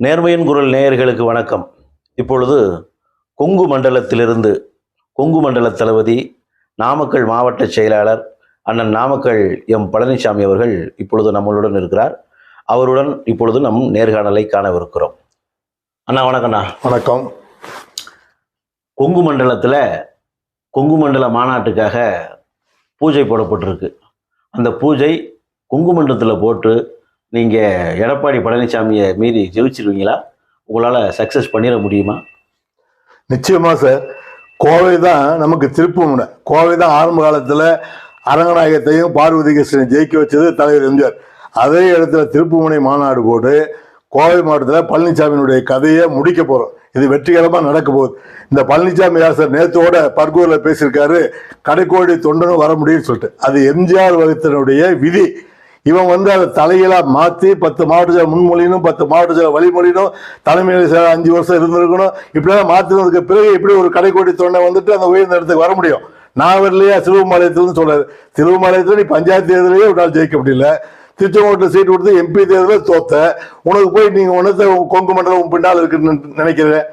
நேர்மையின் குரல் நேயர்களுக்கு வணக்கம். இப்பொழுது கொங்கு மண்டலத்திலிருந்து கொங்கு மண்டல தளபதி நாமக்கல் மாவட்ட செயலாளர் அண்ணன் நாமக்கல் எம் பழனிசாமி அவர்கள் இப்பொழுது நம்மளுடன் இருக்கிறார். அவருடன் இப்பொழுது நம் நேர்காணலை காணவிருக்கிறோம். அண்ணா வணக்கம்ண்ணா. வணக்கம். கொங்கு மண்டலத்தில் கொங்கு மண்டல மாநாட்டுக்காக பூஜை போடப்பட்டிருக்கு. அந்த பூஜை கொங்கு மண்டலத்தில் போட்டு நீங்கள் எடப்பாடி பழனிசாமியை மீறி ஜெயிச்சிருவீங்களா? உங்களால் சக்ஸஸ் பண்ணிட முடியுமா? நிச்சயமா சார். கோவை தான் நமக்கு திருப்புமுனை. கோவை தான் ஆரம்ப காலத்தில் அரங்கநாயகத்தையும் பார்வதி கிருஷ்ணன் ஜெயிக்க வச்சது தலைவர் எம்ஜிஆர். அதே இடத்துல திருப்புமுனை மாநாடு போட்டு கோவை மாவட்டத்தில் பழனிசாமியினுடைய கதையை முடிக்க போகிறோம். இது வெற்றிகரமாக நடக்க போகுது. இந்த பழனிசாமி யார் சார் நேற்றோட பர்கூரில் பேசியிருக்காரு, கடைக்கோடி தொண்டனும் வர முடியும்னு சொல்லிட்டு. அது எம்ஜிஆர் வகுத்தினுடைய விதி. இவன் அதை தலைகளாக மாற்றி 10 மாவட்ட முன்மொழியணும், 10 மாவட்ட வழிமொழியணும், தலைமையில் 5 வருஷம் இருந்திருக்கணும். இப்படிலாம் மாற்றினதுக்கு பிறகு எப்படி ஒரு கடைக்கோடி தொண்டை அந்த உயர்ந்த இடத்துக்கு வர முடியும்? நான் வரலையா சிலுவம்பாளையத்துலன்னு சொல்றாரு. சிலுவம்பாளையத்தில் நீ பஞ்சாயத்து தேர்தலையே ஒரு நாள் ஜெயிக்க முடியல. திருச்செங்கோட்டில் சீட்டு கொடுத்து எம்பி தேர்தலில் தோத்த உனக்கு போய் நீங்கள் ஒன்றத்தை கொங்கு மண்டலம் பின்னால் இருக்குன்னு நினைக்கிறேன்.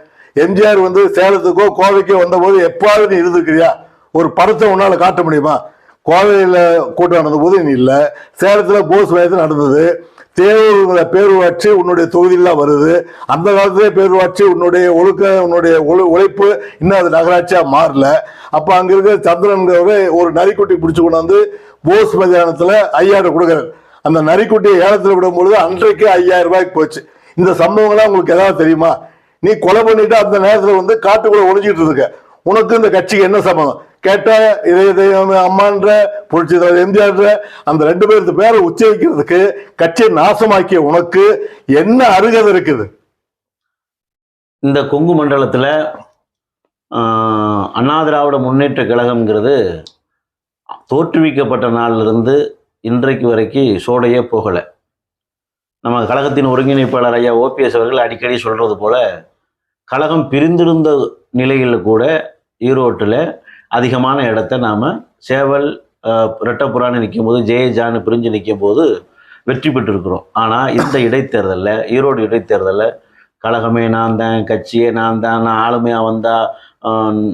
எம்ஜிஆர் சேலத்துக்கோ கோவைக்கோ வந்தபோது எப்பாவது நீ இருந்திருக்கிறியா? ஒரு படத்தை உன்னால் காட்ட முடியுமா? கோவையில் கூட்டம் நடந்த போது நீ இல்லை. சேலத்தில் போஸ் வயது நடந்தது. தேர்தல் பேரூராட்சி உன்னுடைய தொகுதியெல்லாம் வருது. அந்த காலத்திலே பேரூராட்சி உன்னுடைய உன்னுடைய உழைப்பு இன்னும் அது நகராட்சியாக மாறல. அப்போ அங்கே இருக்கிற சந்திரன்கிறவரை ஒரு நரிக்குட்டி பிடிச்சி கொண்டாந்து போஸ் மைதானத்தில் 5000 கொடுக்குறாரு. அந்த நரிக்குட்டியை ஏலத்தில் விடும்பொழுது அன்றைக்கு 5000 ரூபாய்க்கு போச்சு. இந்த சம்பவங்கள்லாம் உங்களுக்கு ஏதாவது தெரியுமா? நீ கொலை பண்ணிட்டு அந்த நேரத்தில் காட்டுக்குள்ள ஒழிஞ்சிட்டு இருக்க. உனக்கு இந்த கட்சிக்கு என்ன சம்பந்தம் கேட்டா, இதை அம்மான்ற புரட்சி தலைவர் எம்ஜிஆர் அந்த 2 பேருக்கு பேரை உச்சரிக்கிறதுக்கு கட்சியை நாசமாக்கிய உனக்கு என்ன அருகதை இருக்குது? இந்த கொங்கு மண்டலத்தில் அண்ணா திராவிட முன்னேற்ற கழகம்ங்கிறது தோற்றுவிக்கப்பட்ட நாளிலிருந்து இன்றைக்கு வரைக்கும் சோடையே போகலை. நம்ம கழகத்தின் ஒருங்கிணைப்பாளர் ஐயா ஓபிஎஸ் அவர்கள் அடிக்கடி சொல்கிறது போல, கழகம் பிரிந்திருந்த நிலையில் கூட ஈரோட்டில் அதிகமான இடத்த நாம் சேவல் ரெட்டப்புறான்னு நிற்கும் போது ஜெயஜான்னு பிரிஞ்சு நிற்கும் போது வெற்றி பெற்றிருக்கிறோம். ஆனால் இந்த இடைத்தேர்தலில், ஈரோடு இடைத்தேர்தலில் கழகமே நான் தான், கட்சியே நான் தான், நான் ஆளுமையாக வந்தால்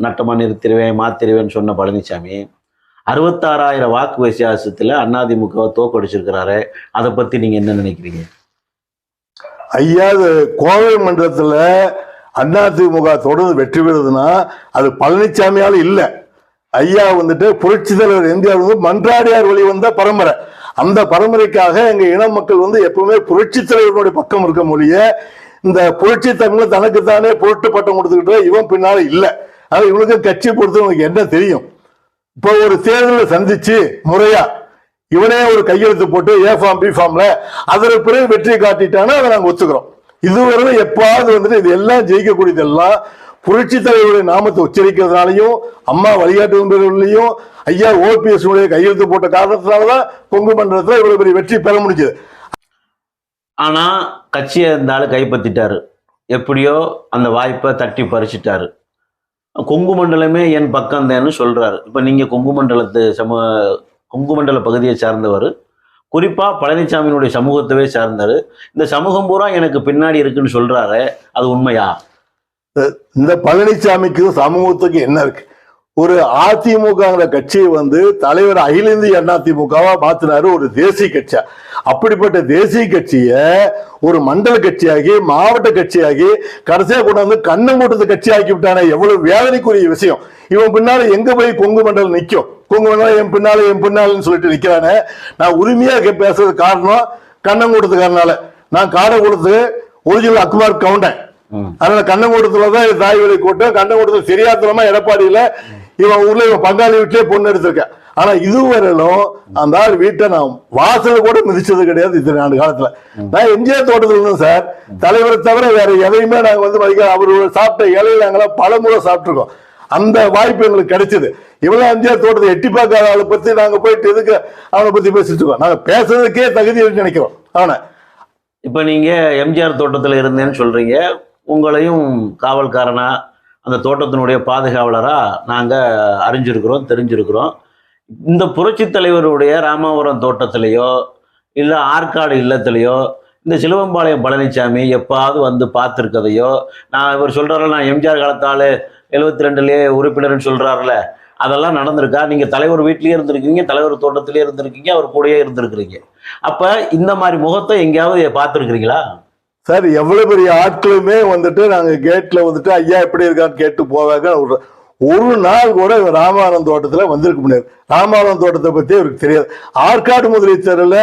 நட்டமாக நிறுத்திடுவேன் மாற்றிடுவேன்னு சொன்ன பழனிசாமி 66,000 வாக்கு வித்தியாசத்தில் அதிமுகவை தோக்கடிச்சிருக்கிறாரு. அதை பற்றி நீங்கள் என்ன நினைக்கிறீங்க? ஐயா, கோவை மண்டலத்தில் அதிமுக தொடர்ந்து வெற்றி பெறுதுன்னா அது பழனிசாமியால் இல்லை. ஐயா புரட்சி தலைவர் எம்ஜிஆர் மன்றாடியார் வழி வந்த பரம்பரை. அந்த பரம்பரைக்காக எங்க இன மக்கள் எப்பவுமே புரட்சி தலைவர்களுடைய பக்கம் இருக்க மொழிய, இந்த புரட்சி தமிழ் தனக்குத்தானே பொருட்டு பட்டம் கொடுத்துக்கிட்டு இவன் பின்னால இல்லை. அது இவனுக்கு கட்சி பொறுத்து உனக்கு என்ன தெரியும்? இப்போ ஒரு தேர்தலை சந்திச்சு முறையா இவனே ஒரு கையெழுத்து போட்டு ஏ ஃபார்ம் பி ஃபார்ம்ல அதில் பிறகு வெற்றியை காட்டிட்டானா அதை நாங்கள் ஒத்துக்கிறோம். இதுவரை எப்பாவது இது எல்லாம் ஜெயிக்கக்கூடியதெல்லாம் புரட்சி தலைவருடைய நாமத்தை உச்சரிக்கிறதுனாலையும் அம்மா வழிகாட்டுலையும் ஐயா ஓபிஎஸ் கையெழுத்து போட்ட காரணத்தினாலதான் கொங்கு மண்டலத்தில் இவ்வளவு பெரிய வெற்றி பெற முடிஞ்சது. ஆனா கட்சியை இருந்தாலும் கைப்பற்றிட்டாரு. எப்படியோ அந்த வாய்ப்பை தட்டி பறிச்சிட்டாரு. கொங்கு மண்டலமே என் பக்கம் தான்னு சொல்றாரு. இப்ப நீங்க கொங்கு மண்டல பகுதியை சார்ந்தவர், குறிப்பா பழனிசாமியினுடைய சமூகத்தவே சார்ந்தாரு. இந்த சமூகம் பூரா எனக்கு பின்னாடி இருக்குன்னு சொல்றாரு, அது உண்மையா? இந்த பழனிசாமிக்கு சமூகத்துக்கு என்ன இருக்கு? ஒரு அதிமுக கட்சியை தலைவர் அகில இந்திய அதிமுகவா மாத்தினாரு, ஒரு தேசிய கட்சியா. அப்படிப்பட்ட தேசிய கட்சியை ஒரு மண்டல கட்சியாகி மாவட்ட கட்சியாகி கடைசியா கொண்டாந்து கண்ணங்கூட்டத்து கட்சி ஆக்கி விட்டானே, எவ்வளவு வேதனைக்குரிய விஷயம். இவன் பின்னால எங்க போய் கொங்கு மண்டலம் நிற்கும்? கொங்கு மண்டலம் என் பின்னாலும் சொல்லிட்டு நிக்கிறானே. நான் உரிமையா பேசுறது காரணம் கண்ணங்கூட்டத்துக்காரனால. நான் காடக்கூடத்துக்கு ஒரிஜினல் அக்குமார் கவுண்டேன். அதனால கண்ணங்கூட்டத்துலதான் தாய் வழி கூட்டம். கண்ணங்கூட்டத்துல தெரியாதனமா எடப்பாடியில இவன் ஊர்ல இவன் பங்காளி வீட்டிலே பொண்ணு எடுத்திருக்கேன். ஆனா இதுவரையிலும் அந்த ஆள் வீட்டை நான் வாசல கூட மிதிச்சது கிடையாது. இத்தனை ஆண்டு காலத்துல நான் எம்ஜிஆர் தோட்டத்துல இருந்தேன் சார். தலைவரை தவிர வேற எதையுமே நாங்க அவரு சாப்பிட்ட இலையில நாங்களாம் பல முறை சாப்பிட்டுருக்கோம். அந்த வாய்ப்பு எங்களுக்கு கிடைச்சது. இவ்வளவு எம்ஜிஆர் தோட்டத்தை எட்டி பார்க்காத ஆளை பத்தி நாங்க போயிட்டு எதுக்கு அவனை பத்தி பேசிட்டு இருக்கோம்? நாங்க பேசுறதுக்கே தகுதி நினைக்கிறோம். அவனை இப்ப நீங்க எம்ஜிஆர் தோட்டத்துல இருந்தேன்னு சொல்றீங்க. உங்களையும் காவல்காரனா அந்த தோட்டத்தினுடைய பாதுகாவலரா நாங்க அறிஞ்சிருக்கிறோம், தெரிஞ்சிருக்கிறோம். இந்த புரட்சி தலைவருடைய ராமாவரம் தோட்டத்திலேயோ இல்லை ஆற்காடு இல்லத்திலேயோ இந்த சிலுவம்பாளையம் பழனிசாமி எப்பாவது வந்து பார்த்துருக்கதையோ, நான் இவர் சொல்கிறாரு நான் எம்ஜிஆர் காலத்தால் 72லேயே உறுப்பினர்னு சொல்கிறாருல, அதெல்லாம் நடந்திருக்கா? நீங்கள் தலைவர் வீட்லேயே இருந்திருக்கீங்க, தலைவர் தோட்டத்திலே இருந்திருக்கீங்க, அவர் கூடயே இருந்திருக்கிறீங்க. அப்போ இந்த மாதிரி முகத்தை எங்கேயாவது பார்த்துருக்குறீங்களா? சார் எவ்வளவு பெரிய ஆட்களுமே வந்துட்டு நாங்க கேட்ல வந்துட்டு ஐயா எப்படி இருக்கான்னு கேட்டு போவாங்க. ஒரு நாள் கூட ராமாவரம் தோட்டத்துல வந்திருக்க முடியாது. ராமாவரம் தோட்டத்தை பத்தி அவருக்கு தெரியாது. ஆற்காடு முதலீச்சரில்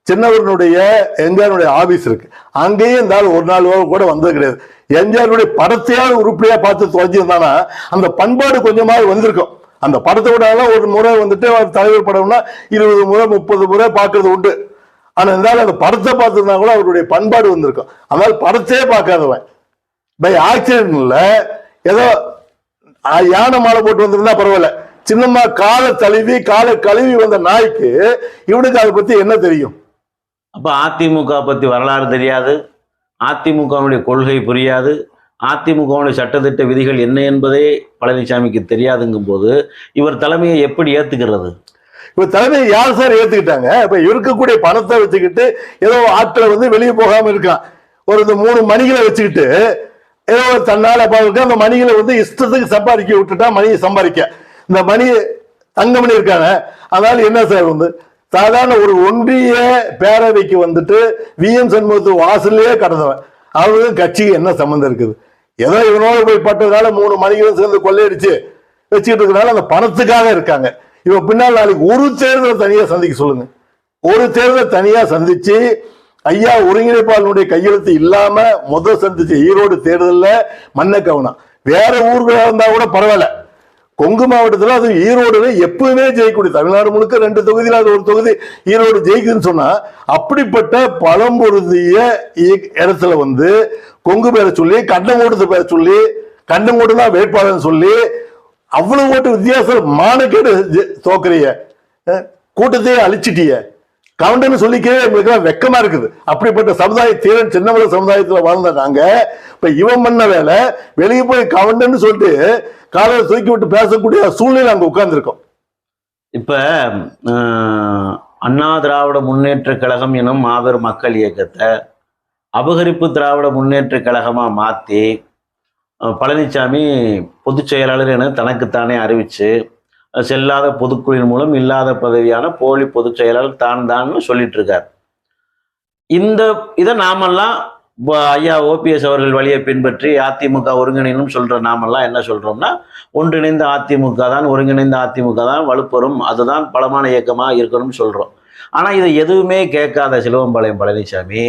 சின்னவரனுடைய எம்ஜிஆருடைய ஆபீஸ் இருக்கு, அங்கேயும் இந்த ஆள் ஒரு நாள் கூட வந்தது கிடையாது. எம்ஜிஆருடைய படத்தையாவது உருப்படியா பார்த்து தொலைஞ்சிருந்தானா அந்த பண்பாடு கொஞ்சமாவது வந்திருக்கும். அந்த படத்தை விட ஒரு முறை வந்துட்டு தலைவர் படம்னா 20 முறை 30 முறை பார்க்கறது உண்டு. ஆனா இருந்தாலும் அந்த படத்தை பார்த்துருந்தா கூட அவருடைய பண்பாடு வந்திருக்கும். அதனால படத்தையே பார்க்காதவன் பை ஆக்சிடென்ட்ல ஏதோ யானை மாலை போட்டு வந்திருந்தா பரவாயில்ல, சின்னம்மா காலை கழுவி வந்த நாய்க்கு இவனுக்கு அதை பத்தி என்ன தெரியும்? அப்ப அதிமுக பத்தி வரலாறு தெரியாது, அதிமுகவுடைய கொள்கை புரியாது, அதிமுகவுடைய சட்டத்திட்ட விதிகள் என்ன என்பதே பழனிசாமிக்கு தெரியாதுங்கும் போது இவர் தலைமையை எப்படி ஏத்துக்கிறது? இப்ப தலைமையை யார் சார் ஏத்துக்கிட்டாங்க? இப்ப இருக்கக்கூடிய பணத்தை வச்சுக்கிட்டு ஏதோ ஆட்களை வெளியே போகாம இருக்கான். ஒரு இந்த 3 மணிகளை வச்சுக்கிட்டு ஏதோ தன்னால அந்த மணிகளை இஷ்டத்துக்கு சம்பாதிக்க விட்டுட்டா மணியை சம்பாதிக்க. இந்த மணி தங்கமணி இருக்காங்க, அதனால என்ன சார் சாதாரண ஒரு ஒன்றிய பேரவைக்கு விஎம் சண்முகத்து வாசல்லையே கடந்தவன். அவருக்கு கட்சிக்கு என்ன சம்பந்தம் இருக்குது? ஏதோ இவனோட போய் பட்டதுனால 3 மணிகளும் சேர்ந்து கொள்ளையடிச்சு வச்சுக்கிட்டு இருக்கனால அந்த பணத்துக்காக இருக்காங்க. இவன் பின்னால் நாளைக்கு ஒரு தேர்தலை தனியா சந்திக்க சொல்லுங்க. ஒரு தேர்தலை தனியா சந்திச்சு ஐயா ஒருங்கிணைப்பாளனுடைய கையெழுத்து இல்லாம முதல் சந்திச்ச ஈரோடு தேர்தலில் மண்ணை கவனம். வேற ஊர்களா இருந்தா கூட பரவாயில்ல, கொங்கு மாவட்டத்தில் அது ஈரோடு எப்பவுமே ஜெயிக்கக்கூடிய, தமிழ்நாடு முழுக்க 2 தொகுதியில் அது ஒரு தொகுதி ஈரோடு ஜெயிக்குதுன்னு சொன்னா அப்படிப்பட்ட பழம்பொருந்திய இடத்துல கொங்கு பேரை சொல்லி கண்டங்கோட்டத்து பேரை சொல்லி கண்டங்கோட்டு தான் வேட்பாளர் சொல்லி அவ்வளவு ஓட்டு வித்தியாசம் மானக்கேடு தோக்குறிய, கூட்டத்தையே அழிச்சிட்டிய. கவுண்டன்னு சொல்லிக்கவே எங்களுக்கு வெக்கமா இருக்குது. அப்படிப்பட்ட சமுதாய தீரன் சின்னமலை சமுதாயத்துல வாழ்ந்த நாங்க இப்ப இவன் பண்ண வேலை வெளியே போய் கவுண்டன்னு சொல்லிட்டு காலையில் தூக்கி விட்டு பேசக்கூடிய சூழ்நிலை அங்க உட்கார்ந்துருக்கோம். இப்ப அண்ணா திராவிட முன்னேற்ற கழகம் எனும் மாபெரும் மக்கள் இயக்கத்தை அபகரிப்பு திராவிட முன்னேற்ற கழகமா மாத்தி பழனிசாமி பொதுச் செயலாளர் என தனக்குத்தானே அறிவிச்சு செல்லாத பொதுக்குழுவின் மூலம் இல்லாத பதவியான போலி பொதுச் செயலாளர் தான் சொல்லிட்டு இருக்கார். இதை நாமெல்லாம் ஐயா ஓபிஎஸ் அவர்கள் வழியை பின்பற்றி அதிமுக ஒருங்கிணைனும் சொல்ற நாமெல்லாம் என்ன சொல்றோம்னா, ஒன்றிணைந்த அதிமுக தான், ஒருங்கிணைந்த அதிமுக தான் வலுப்பெறும், அதுதான் பலமான இயக்கமா இருக்கணும்னு சொல்றோம். ஆனா இதை எதுவுமே கேட்காத சிலுவம்பாளையம் பழனிசாமி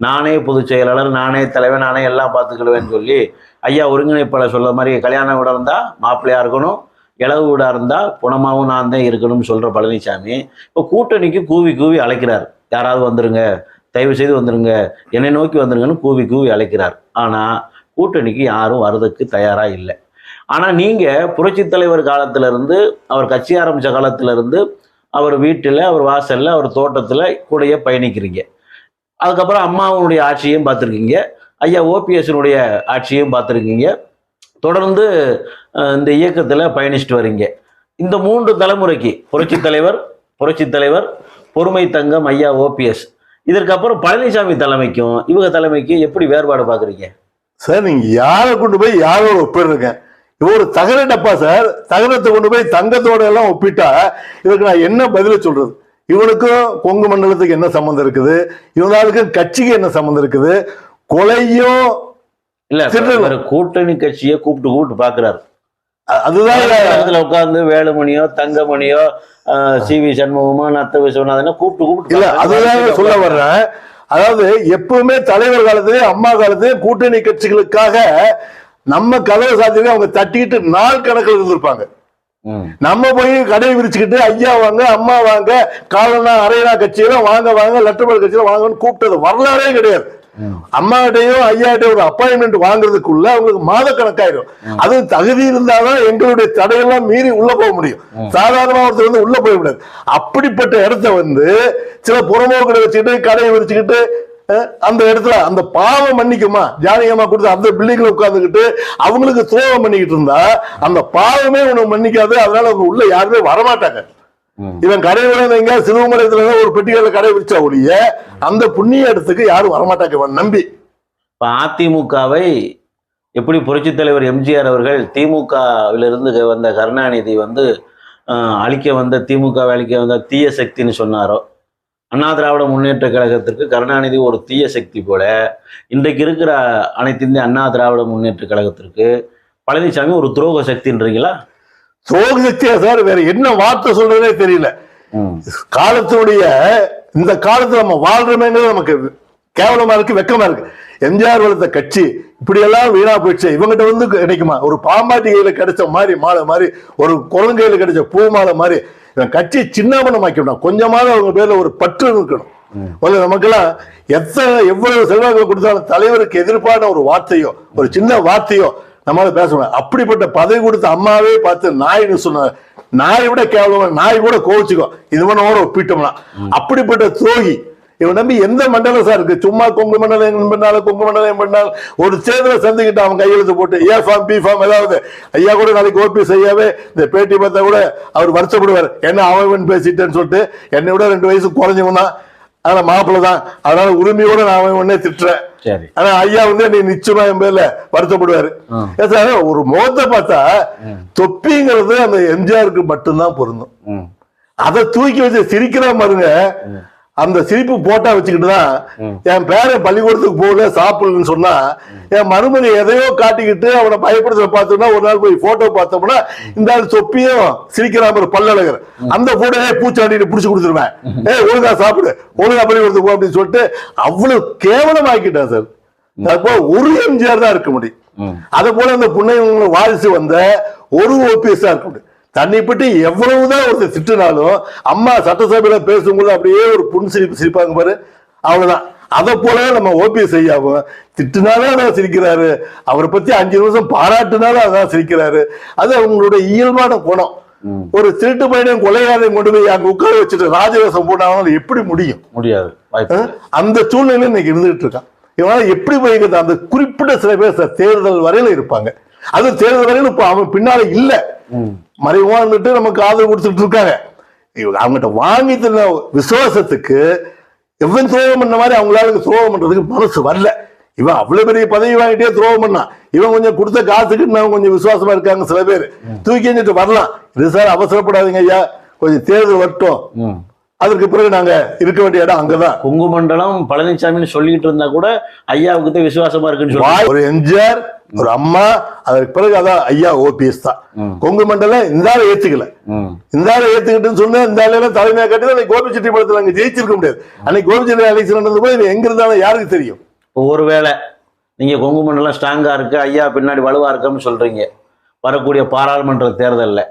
நானே பொதுச் செயலாளர், நானே தலைவர், நானே எல்லாம் பார்த்துக்கிடுவேன்னு சொல்லி ஐயா ஒருங்கிணைப்பாளர் சொல்ற மாதிரி கல்யாண வீடா இருந்தா மாப்பிள்ளையா இருக்கணும், இளவு வீடா இருந்தா புனமாவும் நான் தான் இருக்கணும்னு சொல்ற பழனிசாமி இப்போ கூட்டணிக்கு கூவி அழைக்கிறார். யாராவது வந்துருங்க, தயவு செய்து வந்துருங்க, என்னை நோக்கி வந்துருங்கன்னு கூவி அழைக்கிறார். ஆனா கூட்டணிக்கு யாரும் வர்றதுக்கு தயாரா இல்லை. ஆனா நீங்க புரட்சி தலைவர் காலத்துல இருந்து அவர் கட்சி ஆரம்பிச்ச காலத்துல இருந்து அவர் வீட்டுல, அவர் வாசல்ல, அவர் தோட்டத்துல கூடயே பயணிக்கிறீங்க. அதுக்கப்புறம் அம்மாவுடைய ஆட்சியும் பார்த்துருக்கீங்க, ஐயா ஓபிஎஸ்னுடைய ஆட்சியும் பார்த்துருக்கீங்க, தொடர்ந்து இந்த இயக்கத்தில் பயணிச்சுட்டு வரீங்க. இந்த 3 தலைமுறைக்கு புரட்சி தலைவர் பொறுமை தங்கம் ஐயா ஓபிஎஸ், இதற்கப்புறம் பழனிசாமி தலைமைக்கும் இவங்க தலைமைக்கும் எப்படி வேறுபாடு பார்க்குறீங்க சார்? நீங்க யாரை கொண்டு போய் யாரோட ஒப்பிடுறீங்க? இவ ஒரு தகர டப்பா சார். தகரத்தை கொண்டு போய் தங்கத்தோட எல்லாம் ஒப்பிட்டா இதுக்கு நான் என்ன பதில சொல்றது? இவனுக்கும் கொங்கு மண்டலத்துக்கு என்ன சம்பந்தம் இருக்குது? இவனாலுக்கும் கட்சிக்கு என்ன சம்பந்தம் இருக்குது? கொலையும் இல்ல கூட்டணி கட்சியை கூப்பிட்டு பாக்குறாரு. அதுதான் உட்கார்ந்து வேலுமணியோ தங்கமணியோ சிவி சண்முகமோ நத்த விஸ்வநாதனோ கூப்பிட்டு இல்ல, அதுதான் சொல்ல வர்றேன். அதாவது எப்பவுமே தலைவர் காலத்திலேயே அம்மா காலத்திலேயே கூட்டணி கட்சிகளுக்காக நம்ம கதவை சாத்தியே அவங்க தட்டிக்கிட்டு நாள் கணக்கில் இருந்திருப்பாங்க. நம்ம போய் கடை விரிச்சுக்கிட்டு ஐயா வாங்க, அம்மா வாங்க, காலனா அரையனா கட்சியெல்லாம் வாங்க, லட்சம்பல் கட்சியில வாங்கன்னு கூப்பிட்டது வரலாறே கிடையாது. அம்மாட்டையும் ஐயாட்டையும் ஒரு அப்பாயின்மெண்ட் வாங்குறதுக்குள்ள அவங்களுக்கு மாத கணக்காயிரும். அது தகுதி இருந்தாதான் எங்களுடைய தடையெல்லாம் மீறி உள்ள போக முடியும். சாதாரணமா ஒருத்தர் உள்ள போக முடியாது. அப்படிப்பட்ட இடத்த சில புறமோக்களை வச்சுக்கிட்டு கடையை விரிச்சுக்கிட்டு அந்த இடத்துல அந்த பாவம் மன்னிக்குமா ஜானகமா கொடுத்து அந்த பில்டிங்ல உட்கார்ந்துக்கிட்டு அவங்களுக்கு துரோகம் பண்ணிக்கிட்டு இருந்தா அந்த பாவமே உனக்கு மன்னிக்காது. அதனால அவங்க உள்ள யாருமே வரமாட்டாங்க. இவன் கடை விட எங்க சிறுவமலையத்துல ஒரு பெட்டிகளை கடை விரிச்சா ஒழிய அந்த புண்ணிய இடத்துக்கு யாரும் வரமாட்டாங்க இவன் நம்பி. இப்ப அதிமுகவை எப்படி புரட்சித் தலைவர் எம்ஜிஆர் அவர்கள் திமுகவிலிருந்து வந்த கருணாநிதி வந்து திமுகவை அழிக்க வந்த தீய சக்தின்னு சொன்னாரோ, அண்ணா திராவிட முன்னேற்ற கழகத்திற்கு கருணாநிதி ஒரு தீய சக்தி போல, இன்றைக்கு இருக்கிற அனைத்து இந்திய அண்ணா திராவிட முன்னேற்ற கழகத்திற்கு பழனிசாமி ஒரு துரோக சக்தின்றீங்களா? துரோக சக்தியா சார்? வேற என்ன வார்த்தை சொல்றதே தெரியல. காலத்தினுடைய இந்த காலத்துல நம்ம வாழ்றோமேங்கிறது நமக்கு கேவலமா இருக்கு, வெக்கமா இருக்கு. எம்ஜிஆர் வளர்த்த கட்சி இப்படி எல்லாம் வீணா போயிடுச்சு. இவங்கிட்ட வந்து கிடைக்குமா? ஒரு பாம்பாட்டி கையில கிடைச்ச மாதிரி மாலை மாதிரி, ஒரு குழந்தையில கிடைச்ச பூ மாலை மாதிரி இவன் கட்சி சின்னாமணமாக்கிவிடும். கொஞ்சமாவது அவங்க பேர்ல ஒரு பற்று இருக்கணும். நமக்கெல்லாம் எவ்வளவு செல்வாக்கு கொடுத்தாலும் தலைவருக்கு எதிர்ப்பான ஒரு வார்த்தையோ ஒரு சின்ன வார்த்தையோ நம்மளால பேச முடியாது. அப்படிப்பட்ட பதவி கொடுத்த அம்மாவே பார்த்து நாய்னு சொன்ன, நாயை விட கேவலமா, நாய் கூட கோவிச்சுக்கும் இதுவனோட ஒப்பிட்டோம்னா. அப்படிப்பட்ட துரோகி இவன் நம்பி எந்த மண்டலம் சார் இருக்கு? சும்மா கொங்கு மண்டலம் பண்ணாலும் கொங்கு மண்டலம் பண்ணாலும் ஒரு தேர்தலை சந்திக்கிட்டு அவன் கையெழுத்து போட்டு ஏ ஃபார்ம் பி ஃபார்ம் ஏதாவது ஐயா கூட நாளைக்கு ஓபிஎஸ் ஐயாவே இந்த பேட்டி பார்த்தா கூட அவர் வருத்தப்படுவார். என்ன அவன் பேசிட்டேன்னு சொல்லிட்டு என்னை விட 2 வயசு குறைஞ்சவன் தான், அதனால மாப்பிள்ள தான், அதனால உரிமையோட நான் அவன் உடனே திட்டுறேன். ஆனா ஐயா வந்து நீ நிச்சயமா என் பேர்ல வருத்தப்படுவாரு. ஒரு முகத்தை பார்த்தா தொப்பிங்கிறது அந்த எம்ஜிஆருக்கு மட்டும்தான் பொருந்தும். அதை தூக்கி வச்சு சிரிக்கிறா பாருங்க, அந்த சிரிப்பு போட்டா வச்சுக்கிட்டுதான் என் பேரன் பள்ளிக்கூடத்துக்கு போகல சாப்பிடலன்னு சொன்னா என் மருமகை எதையோ காட்டிக்கிட்டு அவனை பயப்படுத்த பார்த்தோம்னா ஒரு நாள் போய் போட்டோ பார்த்தோம்னா இந்த ஆள் தொப்பியும் சிரிக்கிறான் ஒரு பல்லழகர், அந்த போட்டோ பூச்சாண்டிட்டு புடிச்சு கொடுத்துருவேன். ஒழுங்கா சாப்பிடு, ஒழுங்கா பள்ளிக்கூடத்துக்கு போ அப்படின்னு சொல்லிட்டு அவ்வளவு கேவலமாக்கிட்டான் சார். அப்போ ஒரு எம்ஜிஆர் தான் இருக்க முடியும். அதை போல அந்த புண்ணிய வாரிசு வந்த ஒரு ஓபிஎஸ் தான் இருக்க முடியும். தன்னை பற்றி எவ்வளவுதான் ஒருத்தர் திட்டுனாலும் அம்மா சட்டசபையில பேசும்போது அப்படியே ஒரு புண் சிரிப்பு சிரிப்பாங்க பாரு, அவ்வளவுதான். அதை போல நம்ம ஓபிஎஸ் ஐயாவும் திட்டுனாலும் அதான் சிரிக்கிறாரு, அவரை பத்தி 5 நிமிஷம் பாராட்டுனாலும் அதான் சிரிக்கிறாரு. அது அவங்களுடைய இயல்பான குணம். ஒரு திருட்டு பையனையும் கொலையாரையும் கொண்டு போய் அங்க உட்கார வச்சுட்டு ராஜவேஷம் போனாலும் எப்படி முடியாது? அந்த சூழ்நிலை இன்னைக்கு இருந்துகிட்டு இருக்கான். இவனால எப்படி போய்கிறது? அந்த குறிப்பிட்ட சில பேர் தேர்தல் வரையில இருப்பாங்க. அது தேர்தல் வரையில இப்ப அவன் பின்னால இல்ல, மறைவா இருந்துட்டு நமக்கு ஆதரவு கொடுத்துட்டு இருக்காங்க. அவங்ககிட்ட வாங்கி தந்த விசுவாசத்துக்கு எவன் துரோகம் பண்ண மாதிரி அவங்களால துரோகம் பண்றதுக்கு மனசு வரல. இவன் அவ்வளவு பெரிய பதவி வாங்கிட்டே துரோகம் பண்ணான். இவன் கொஞ்சம் கொடுத்த காசுக்கு கொஞ்சம் விசுவாசமா இருக்காங்க சில பேர், தூக்கி எஞ்சிட்டு வரலாம். இது சார் அவசரப்படாதீங்க ஐயா, கொஞ்சம் தேர்தல் வரட்டும், அதற்கு பிறகு நாங்க இருக்க வேண்டிய இடம் அங்கதான். கொங்கு மண்டலம் பழனிசாமின்னு சொல்லிட்டு இருந்தா கூட ஐயாவுக்கு தான் விசுவாசமா இருக்குன்னு சொல்லி ஒரு எம்ஜிஆர் ஒரு அம்மா, அதற்கு பிறகு அதான் ஐயா ஓபிஎஸ் தான். கொங்கு மண்டலம் இந்த ஆளை ஏத்துக்கல, இந்த ஆளை ஏத்துக்கிட்டுன்னு சொன்னா இந்த ஆளு தலைமையா கட்டி அன்னைக்கு கோபிச்செட்டிப்பாளையத்துல அங்க ஜெயிச்சிருக்க முடியாது. அன்னைக்கு கோபிச்செட்டி எலெக்ஷன் நடந்தது போது எங்க இருந்தாலும் யாருக்கு தெரியும்? ஒருவேளை நீங்க கொங்கு மண்டலம் ஸ்ட்ராங்கா இருக்கு, ஐயா பின்னாடி வலுவா இருக்குன்னு சொல்றீங்க, வரக்கூடிய பாராளுமன்ற தேர்தலில்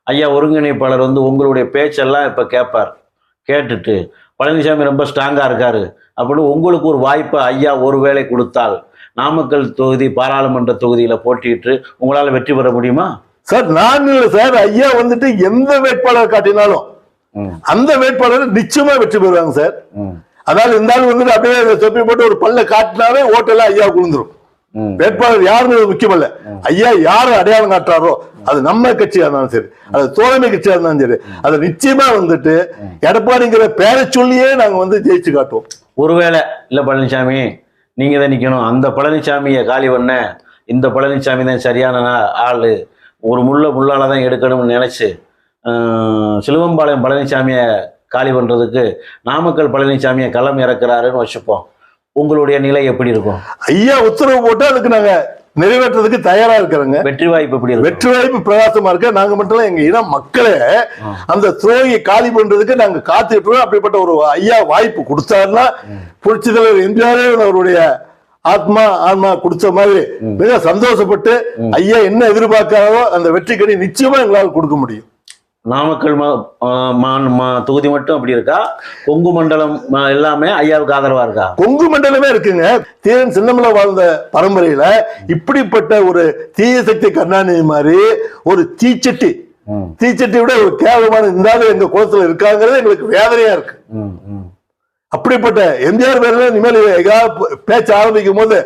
ஐயா ஒருங்கிணைப்பாளர் வந்து உங்களுடைய பேச்செல்லாம் இப்ப கேட்பார், கேட்டுட்டு பழனிசாமி ரொம்ப ஸ்ட்ராங்கா இருக்காரு அப்படின்னு உங்களுக்கு ஒரு வாய்ப்பை ஐயா ஒருவேளை கொடுத்தால் நாமக்கல் தொகுதி பாராளுமன்ற தொகுதியில போட்டிட்டு உங்களால வெற்றி பெற முடியுமா? சார் நான் இல்ல சார், ஐயா வந்துட்டு எந்த வேட்பாளர் காட்டினாலும் அந்த வேட்பாளர் நிச்சயமா வெற்றி பெறுவாங்க சார். அதனால இந்த ஆள் வந்துட்டு அப்படியே தொப்பி போட்டு ஒரு பல்ல காட்டினாவே ஓட்டெல்லாம் ஐயா விழுந்துரும். வேட்பாளர் யாருன்னு முக்கியமல்ல, ஐயா யாரு அடையாளம் காட்டுறாரோ அது நம்ம கட்சியா இருந்தாலும் சரி, அது தோழமை கட்சியா இருந்தாலும் சரி, அது நிச்சயமா வந்துட்டு எடப்பாடிங்கிற பேரை சொல்லியே நாங்க வந்து ஜெயிச்சு காட்டுவோம். ஒருவேளை இல்ல பழனிசாமி நீங்க தான் நிக்கணும், அந்த பழனிசாமியை காலி பண்ண இந்த பழனிசாமி தான் சரியான ஆளு, ஒரு முள்ளால தான் எடுக்கணும்னு நினைச்சு சிலுவம்பாளையம் பழனிசாமியை காலி பண்றதுக்கு நாமக்கல் பழனிசாமியை களம் இறக்குறாருன்னு வச்சுப்போம், உங்களுடைய நிலை எப்படி இருக்கும்? ஐயா உத்தரவு போட்டு அதுக்கு நாங்க நிறைவேற்றதுக்கு தயாரா இருக்கிறோங்க. வெற்றி வாய்ப்பு எப்படி? வெற்றி வாய்ப்பு பிரகாசமா இருக்க. நாங்க மட்டும் எங்க இன மக்களே அந்த துரோகியை காலி பண்றதுக்கு நாங்க காத்துட்டு இருக்கோம். அப்படிப்பட்ட ஒரு ஐயா வாய்ப்பு கொடுத்தாருன்னா புரட்சி தலைவர் எம்ஜிஆர் அவருடைய ஆத்மா கொடுத்த மாதிரி மிக சந்தோஷப்பட்டு ஐயா என்ன எதிர்பார்க்காரோ அந்த வெற்றி கடி நிச்சயமா எங்களால் கொடுக்க முடியும். நாமக்கல் தொகுதி மட்டும் அப்படி இருக்கா? கொங்கு மண்டலம் எல்லாமே ஐயாவுக்கு ஆதரவா இருக்கா? கொங்கு மண்டலமே இருக்குங்க. தீரன் சின்னமலை வாழ்ந்த பரம்பரையில இப்படிப்பட்ட ஒரு தீய சக்தி கருணாநிதி மாதிரி ஒரு தீச்சட்டி விட ஒரு கேவலமான இந்த எங்க குளத்துல இருக்காங்கிறது எங்களுக்கு வேதனையா இருக்கு. அப்படிப்பட்ட எம்ஜிஆர் பேர்ல இனிமேல் பேச்ச ஆரம்பிக்கும் போது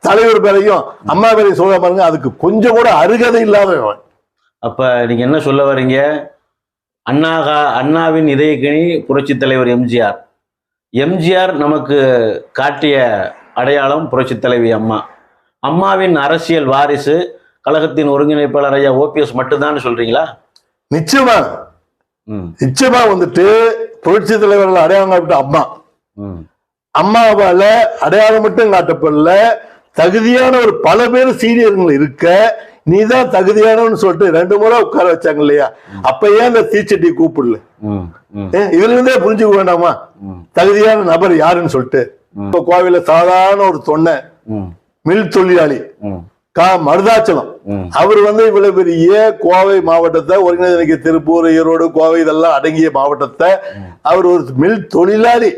தலைவர் பேரையும் அம்மா பேரையும் சொல்ல பாருங்க, அதுக்கு கொஞ்சம் கூட அருகதை இல்லாதவன். அப்ப நீங்க என்ன சொல்ல வரீங்க? அண்ணாவின் இதயக்கனி புரட்சித் தலைவர் எம்ஜிஆர். எம்ஜிஆர் நமக்கு காட்டிய அடையாளம் புரட்சித் தலைவி அம்மா. அம்மாவின் அரசியல் வாரிசு கழகத்தின் ஒருங்கிணைப்பாளர் ஐயா ஓபிஎஸ் மட்டும்தான் சொல்றீங்களா? நிச்சயமா நிச்சயமா வந்துட்டு புரட்சி தலைவர்கள் அடையாளம் காட்ட அம்மா. அம்மாவால அடையாளம் மட்டும் காட்டப்படல, தகுதியான ஒரு பல பேர் சீனியர்கள் இருக்க, நீதான் தகுதியானவன்னு சொல்லிட்டு 2 முறை உட்கார வச்சாங்க இல்லையா? அப்ப ஏன் இந்த தீச்சட்டி கூப்பிடல? இதுல இருந்தே புரிஞ்சுக்க வேண்டாமா தகுதியான நபர் யாருன்னு சொல்லிட்டு? இப்ப கோவையில சாதாரண ஒரு தொன்னை மில் தொழிலாளி மருதாச்சலம், அவர் இவ்வளவு பெரிய கோவை மாவட்டத்தை ஒருங்கிணைக்க, திருப்பூர், ஈரோடு, கோவை இதெல்லாம் அடங்கிய மாவட்டத்தை அவர் ஒரு மில் தொழிலாளி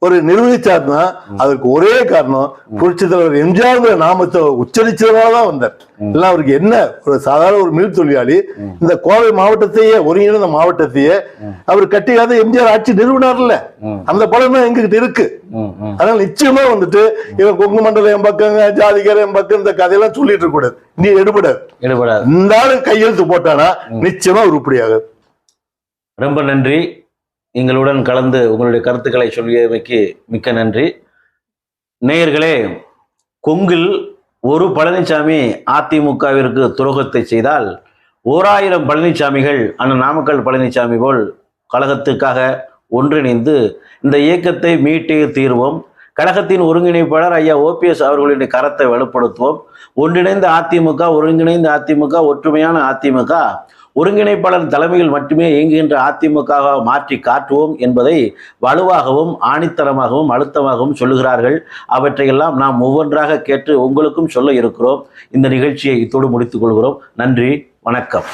ஒரு நிர்வகிச்சார்னா அதுக்கு ஒரே காரணம் புரட்சி தலைவர் எம்ஜிஆர் நாமத்தை உச்சரிச்சதுனாலதான் வந்தார். எல்லாம் அவருக்கு என்ன, ஒரு சாதாரண ஒரு மில் தொழிலாளி இந்த கோவை மாவட்டத்தையே ஒருங்கிணைந்த மாவட்டத்தையே அவர் கட்டிக்காத எம்ஜிஆர் ஆட்சி நிறுவனார்ல, அந்த பலம் தான் எங்ககிட்ட இருக்கு. அதனால நிச்சயமா இவன் கொங்கு மண்டலம் என் பக்கங்க, ஜாதிகார என் பக்கம், இந்த கதையெல்லாம் சொல்லிட்டு இருக்க கூடாது. நீ எடுபடாது. இந்த ஆளு கையெழுத்து போட்டானா நிச்சயமா உருப்படியாக. ரொம்ப நன்றி. எங்களுடன் கலந்து உங்களுடைய கருத்துக்களை சொல்லியமைக்கு மிக்க நன்றி. நேயர்களே, கொங்கில் ஒரு பழனிசாமி அதிமுகவிற்கு துரோகத்தை செய்தால் 1000 பழனிசாமிகள் அண்ணன் நாமக்கல் பழனிசாமி போல் கழகத்துக்காக ஒன்றிணைந்து இந்த இயக்கத்தை மீட்டே தீர்வோம். கழகத்தின் ஒருங்கிணைப்பாளர் ஐயா ஓபிஎஸ் அவர்களுடைய கரத்தை வலுப்படுத்துவோம். ஒன்றிணைந்த அதிமுக, ஒருங்கிணைந்த அதிமுக, ஒற்றுமையான அதிமுக, ஒருங்கிணைப்பாளர் தலைமையில் மட்டுமே இயங்குகின்ற அதிமுக மாற்றி காட்டுவோம் என்பதை வலுவாகவும் ஆணித்தரமாகவும் அழுத்தமாகவும் சொல்லுகிறார்கள். அவற்றையெல்லாம் நாம் ஒவ்வொன்றாக கேட்டு உங்களுக்கும் சொல்ல இருக்கிறோம். இந்த நிகழ்ச்சியை இத்தோடு முடித்துக் கொள்கிறோம். நன்றி, வணக்கம்.